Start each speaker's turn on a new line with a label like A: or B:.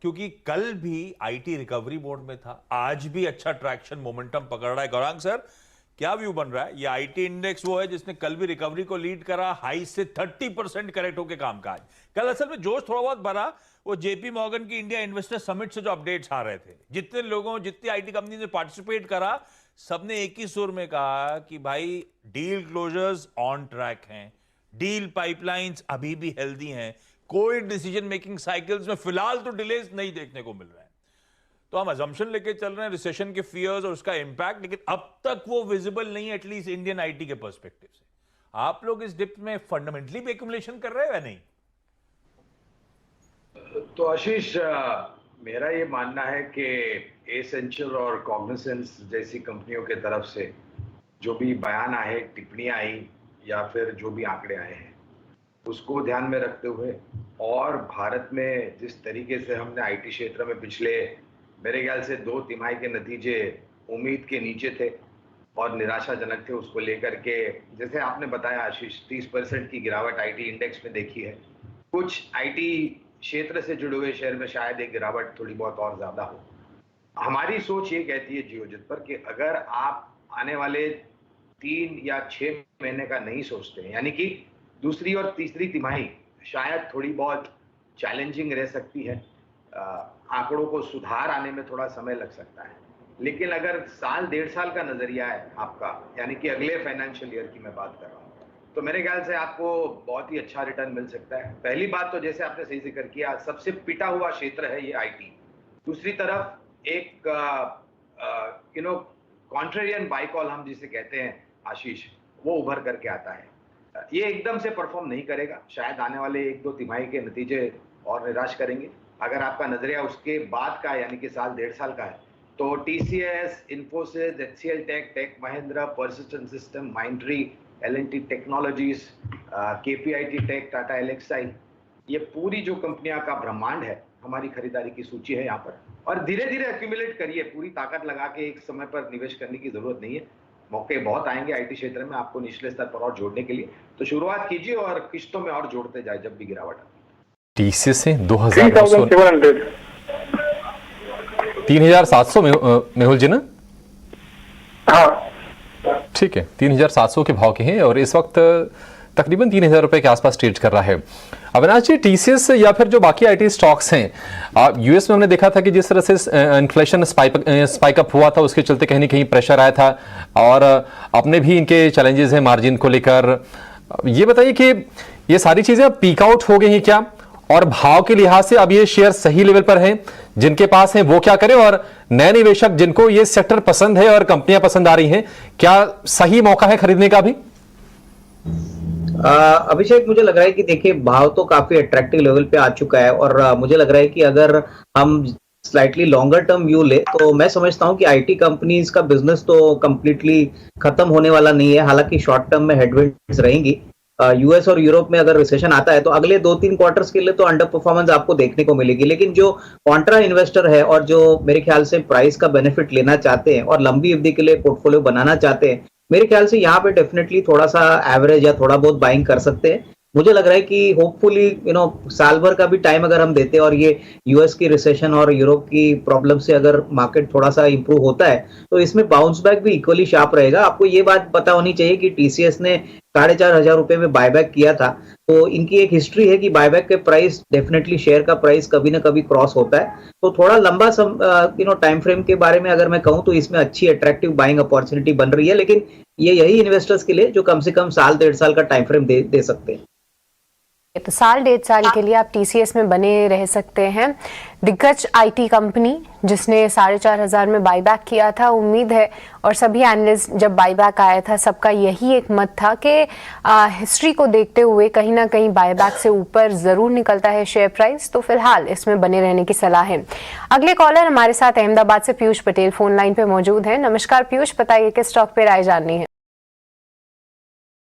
A: क्योंकि कल भी आईटी रिकवरी मोड में था, आज भी अच्छा ट्रैक्शन मोमेंटम पकड़ रहा है। गौरांग सर, क्या व्यू बन रहा है? ये आईटी इंडेक्स वो है जिसने कल भी रिकवरी को लीड करा, हाई से 30% करेक्ट होकर कामकाज। कल असल में जोश थोड़ा बहुत भरा वो जेपी मॉर्गन की इंडिया इन्वेस्टर समिट से जो अपडेट्स आ रहे थे। जितने लोगों, जितनी आईटी कंपनी ने पार्टिसिपेट करा, सबने एक ही सुर में कहा कि भाई डील क्लोजर्स ऑन ट्रैक हैं, डील पाइपलाइंस अभी भी हेल्दी हैं, कोई डिसीजन मेकिंग साइकिल्स में फिलहाल तो डिलेज नहीं देखने को मिल रहा है। तो हम अजम्पशन लेके चल रहे हैं रिसेशन के फियर्स और उसका इंपैक्ट, लेकिन अब तक वो विजिबल नहीं है एटलीस्ट इंडियन आईटी के पर्सपेक्टिव से। आप लोग इस डिप में फंडामेंटली भी एक्यूमुलेशन कर रहे हैं या नहीं?
B: तो आशीष, मेरा ये मानना है कि एसेंशियल और कॉग्निसेंस जैसी कंपनियों के तरफ से जो भी बयान आए, टिप्पणियां आई या फिर जो भी आंकड़े आए हैं, उसको ध्यान में रखते हुए और भारत में जिस तरीके से हमने आईटी क्षेत्र में पिछले मेरे ख्याल से 2 तिमाही के नतीजे उम्मीद के नीचे थे और निराशाजनक थे, उसको लेकर के जैसे आपने बताया आशीष, 30% की गिरावट आईटी इंडेक्स में देखी है। कुछ आईटी क्षेत्र से जुड़े हुए शेयर में शायद एक गिरावट थोड़ी बहुत और ज्यादा हो। हमारी सोच ये कहती है जियोजित पर कि अगर आप आने वाले 3 या 6 महीने का नहीं सोचते हैं, यानी कि दूसरी और तीसरी तिमाही शायद थोड़ी बहुत चैलेंजिंग रह सकती है, आंकड़ों को सुधार आने में थोड़ा समय लग सकता है, लेकिन अगर साल 1.5 साल का नजरिया है आपका, यानी कि अगले फाइनेंशियल ईयर की मैं बात कर रहा हूँ, तो मेरे ख्याल से आपको बहुत ही अच्छा रिटर्न मिल सकता है। पहली बात तो जैसे आपने सही जिक्र किया, सबसे पिटा हुआ क्षेत्र है ये आईटी। दूसरी तरफ एक कॉन्ट्रेरियन बाय कॉल हम जिसे कहते हैं आशीष, वो उभर करके आता है। ये एकदम से परफॉर्म नहीं करेगा, शायद आने वाले 1-2 तिमाही के नतीजे और निराश करेंगे। अगर आपका नजरिया उसके बाद का यानी कि साल 1.5 साल का है, तो TCS, Infosys, HCL Tech, Tech Mahindra, Persistent System, Mindtree, L&T Technologies, KPIT Tech, Tata Elxsi, ये पूरी जो कंपनियां का ब्रह्मांड है, हमारी खरीदारी की सूची है यहाँ पर। और धीरे धीरे एक्यूमुलेट करिए, पूरी ताकत लगा के एक समय पर निवेश करने की जरूरत नहीं है। मौके बहुत आएंगे आईटी क्षेत्र में आपको निचले स्तर पर और जोड़ने के लिए, तो शुरुआत कीजिए और किश्तों में और जोड़ते जाए जब भी गिरावट आए।
C: टीसीएस से 2700 3700 मेहुल जी ना?
D: हाँ
C: ठीक है, 3700 के भाव के हैं और इस वक्त तकरीबन 3000 रुपए के आसपास ट्रेड कर रहा है। अविनाश जी, टीसीएस या फिर जो बाकी आईटी स्टॉक्स हैं, यूएस में हमने देखा था कि जिस तरह से इन्फ्लेशन स्पाइक अप हुआ था, उसके चलते कहीं ना कहीं प्रेशर आया था और अपने भी इनके चैलेंजेस हैं मार्जिन को लेकर। ये बताइए कि ये सारी चीजें पीक आउट हो गई हैं क्या, और भाव के लिहाज से अब ये शेयर सही लेवल पर हैं? जिनके पास हैं वो क्या करें, और नए निवेशक जिनको ये सेक्टर पसंद है और कंपनियां पसंद आ रही हैं, क्या सही मौका है खरीदने का भी?
D: अभिषेक, मुझे लग रहा है कि देखिए, भाव तो काफी अट्रैक्टिव लेवल पे आ चुका है और मुझे लग रहा है कि अगर हम स्लाइटली लॉन्गर टर्म व्यू ले तो मैं समझता हूं कि आईटी कंपनीज का बिजनेस तो कंप्लीटली खत्म होने वाला नहीं है। हालांकि शॉर्ट टर्म में हेडविंड्स रहेंगी। यूएस और यूरोप में अगर रिसेशन आता है तो अगले 2-3 क्वार्टर्स के लिए तो अंडर परफॉर्मेंस आपको देखने को मिलेगी, लेकिन जो कॉन्ट्रा इन्वेस्टर है और जो मेरे ख्याल से प्राइस का बेनिफिट लेना चाहते हैं और लंबी अवधि के लिए पोर्टफोलियो बनाना चाहते हैं, मेरे ख्याल से यहाँ पे डेफिनेटली थोड़ा सा एवरेज या थोड़ा बहुत बाइंग कर सकते हैं। मुझे लग रहा है कि होपफुली साल भर का भी टाइम अगर हम देते हैं और ये यूएस की रिसेशन और यूरोप की प्रॉब्लम से अगर मार्केट थोड़ा सा इंप्रूव होता है तो इसमें बाउंस बैक भी इक्वली शार्प रहेगा। आपको ये बात पता होनी चाहिए कि टीसीएस ने 4500 रुपए में बायबैक किया था, तो इनकी एक हिस्ट्री है कि बायबैक के प्राइस डेफिनेटली शेयर का प्राइस कभी ना कभी क्रॉस होता है। तो थोड़ा लंबा टाइम फ्रेम के बारे में अगर मैं कहूं तो इसमें अच्छी अट्रैक्टिव बाइंग अपॉर्चुनिटी बन रही है, लेकिन ये यही इन्वेस्टर्स के लिए जो कम से कम साल 1.5 साल का टाइम फ्रेम दे सकते हैं।
E: तो साल 1.5 साल के लिए आप टीसीएस में बने रह सकते हैं। दिग्गज आईटी कंपनी जिसने 4500 में बाईबैक किया था, उम्मीद है और सभी एनालिस्ट जब बाईबैक आया था सबका यही एक मत था कि हिस्ट्री को देखते हुए कहीं ना कहीं बाईबैक से ऊपर जरूर निकलता है शेयर प्राइस, तो फिलहाल इसमें बने रहने की सलाह है। अगले कॉलर हमारे साथ अहमदाबाद से पीयूष पटेल फोन लाइन पे मौजूद हैं। नमस्कार पीयूष, बताइए किस स्टॉक पे राय जाननी है?